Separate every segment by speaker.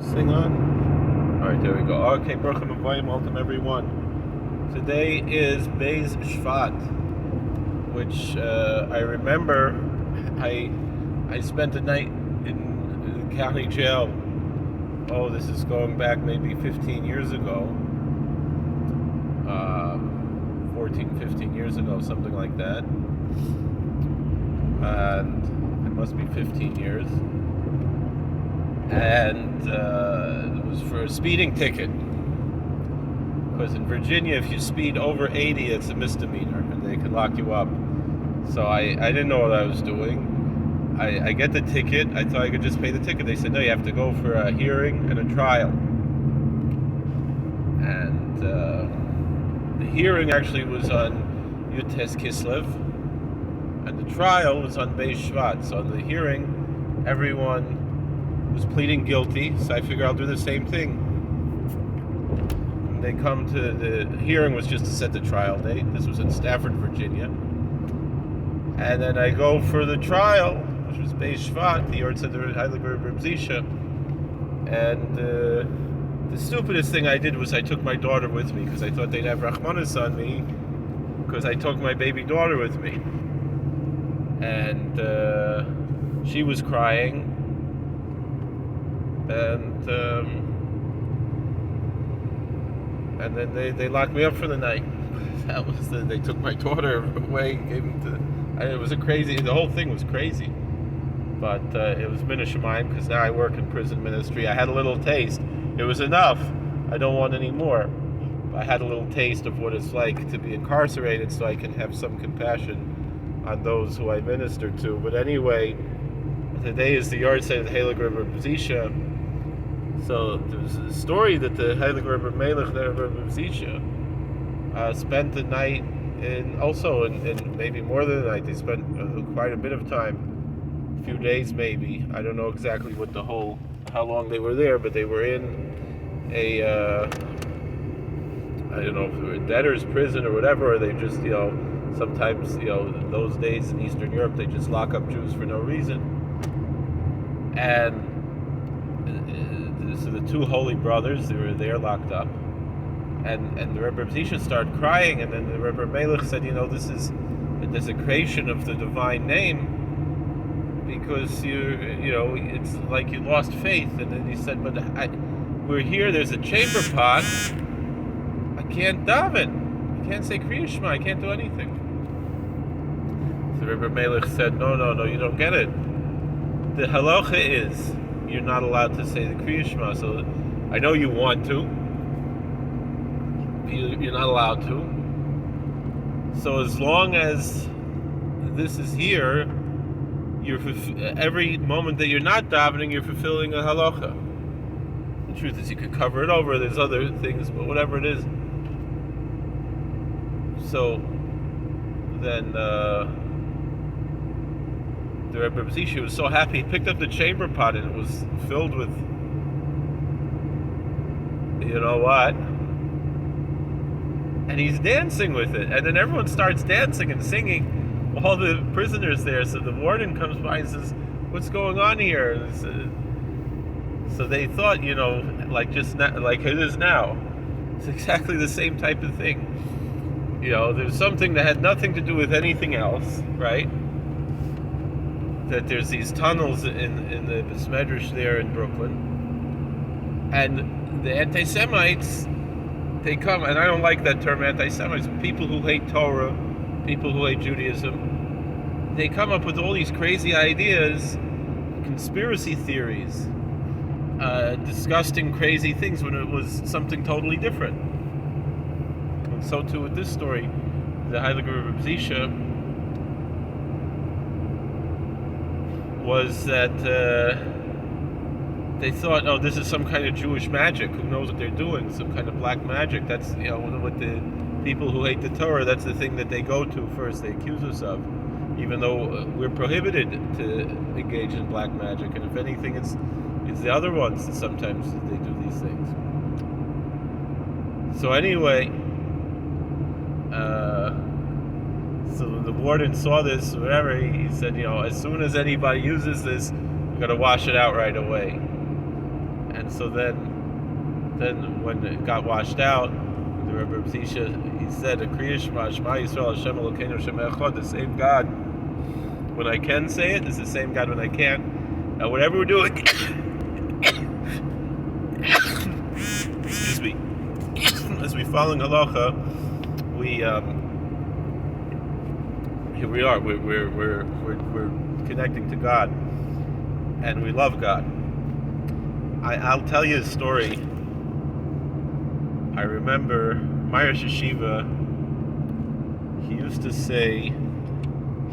Speaker 1: Sing on. All right, there we go. Okay, Baruch Hu, welcome everyone. Today is Beis Shvat, which I remember I spent the night in the county jail. Oh, this is going back maybe 15 years ago. 14, 15 years ago, something like that. And it must be 15 years. And it was for a speeding ticket. Because in Virginia, if you speed over 80, it's a misdemeanor, and they can lock you up. So I didn't know what I was doing. I get the ticket. I thought I could just pay the ticket. They said, no, you have to go for a hearing and a trial. And the hearing actually was on Yutes Kislev, and the trial was on Beis Shvat. So in the hearing, everyone was pleading guilty, so I figure I'll do the same thing. They come to the hearing was just to set the trial date. This was in Stafford, Virginia. And then I go for the trial, which was Beis Shvat, the Yartzeit of Rebbe Reb Zushya. And the stupidest thing I did was I took my daughter with me, because I thought they'd have Rachmanis on me, because I took my baby daughter with me. And she was crying. And then they locked me up for the night. That was they took my daughter away, gave me it was the whole thing was crazy. But it was Min Shemayim, because now I work in prison ministry. I had a little taste. It was enough. I don't want any more. I had a little taste of what it's like to be incarcerated, so I can have some compassion on those who I minister to. But anyway, today is the Yartzeit of Rebbe Reb Zushya. So there's a story that the Rebbe Reb Zushya spent the night in maybe more than a night. They spent quite a bit of time, a few days maybe. I don't know exactly how long they were there, but they were in a I don't know if they were a debtor's prison or whatever, or they just sometimes in those days in Eastern Europe they just lock up Jews for no reason. And so the two holy brothers, they were there locked up, and the Rebbe Reb Zushya started crying, and then the Rebbe Melech said, this is a desecration of the divine name, because it's like you lost faith. And then he said, but we're here, there's a chamber pot, I can't daven, I can't say Kriya Shema, I can't do anything. So the Rebbe Melech said, no, you don't get it. The halacha is you're not allowed to say the Kriya Shema. So I know you want to. You're not allowed to. So as long as this is here, every moment that you're not davening, you're fulfilling a halacha. The truth is, you could cover it over. There's other things, but whatever it is. So then the Rebbe Reb Zushya was so happy. He picked up the chamber pot, and it was filled with, what? And he's dancing with it. And then everyone starts dancing and singing, all the prisoners there. So the warden comes by and says, what's going on here? So they thought, like it is now. It's exactly the same type of thing. There's something that had nothing to do with anything else, right? That there's these tunnels in the Besmedrash there in Brooklyn, and the anti-Semites, they come, and I don't like that term, anti-Semites, people who hate Torah, people who hate Judaism, they come up with all these crazy ideas, conspiracy theories, disgusting, crazy things, when it was something totally different. And so too with this story, the Rebbe Reb Zushya was that they thought, this is some kind of Jewish magic. Who knows what they're doing? Some kind of black magic. That's with the people who hate the Torah, that's the thing that they go to first. They accuse us of, even though we're prohibited to engage in black magic. And if anything, it's the other ones that sometimes they do these things. So anyway, so the warden saw this, whatever, he said, as soon as anybody uses this, I'm going to wash it out right away. And so then when it got washed out, the Rebbe Reb Zushya, he said, a Kriya Shema, Shema Yisrael, Hashem Elokeinu, Hashem Echad, the same God when I can say it is the same God when I can't. Now whatever we're doing, excuse me, as we follow in halacha, here we are. We're connecting to God, and we love God. I'll tell you a story. I remember my Rosh Yeshiva. He used to say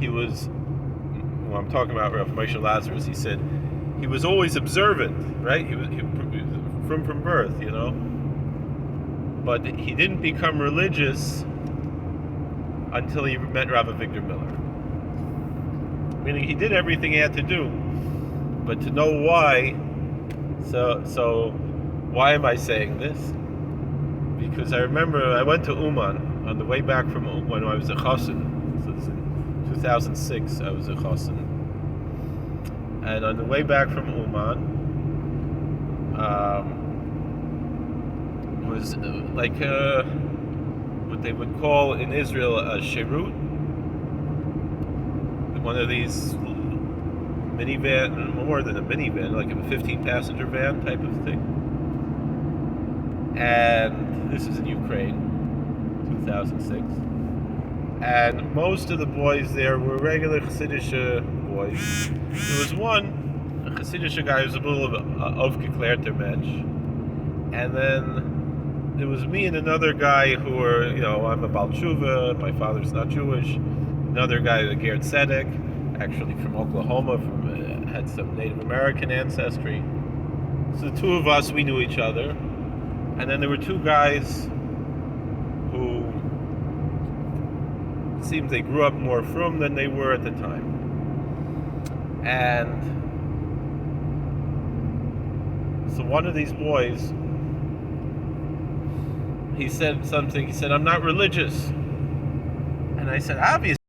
Speaker 1: he was. Well, I'm talking about Rav Moshe Lazarus. He said he was always observant, right? He was from birth, you know. But he didn't become religious until he met Rav Victor Miller. Meaning he did everything he had to do, but to know why. So why am I saying this? Because I remember I went to Uman on the way back from when I was a chassan. So this in 2006 I was a chassan, and on the way back from Uman, was like what they would call in Israel a sherut, one of these minivan, more than a minivan, like a 15-passenger van type of thing. And this is in Ukraine, 2006. And most of the boys there were regular Chassidish boys. There was one, a Chassidish guy who was a little of geklärter Mensch. And then there was me and another guy who were, you know, I'm a Baal Tshuva, my father's not Jewish. Another guy, a Yartzeit, actually from Oklahoma, had some Native American ancestry. So the two of us, we knew each other. And then there were two guys who it seemed they grew up more frum than they were at the time. And so one of these boys, he said something, he said, I'm not religious. And I said, obviously.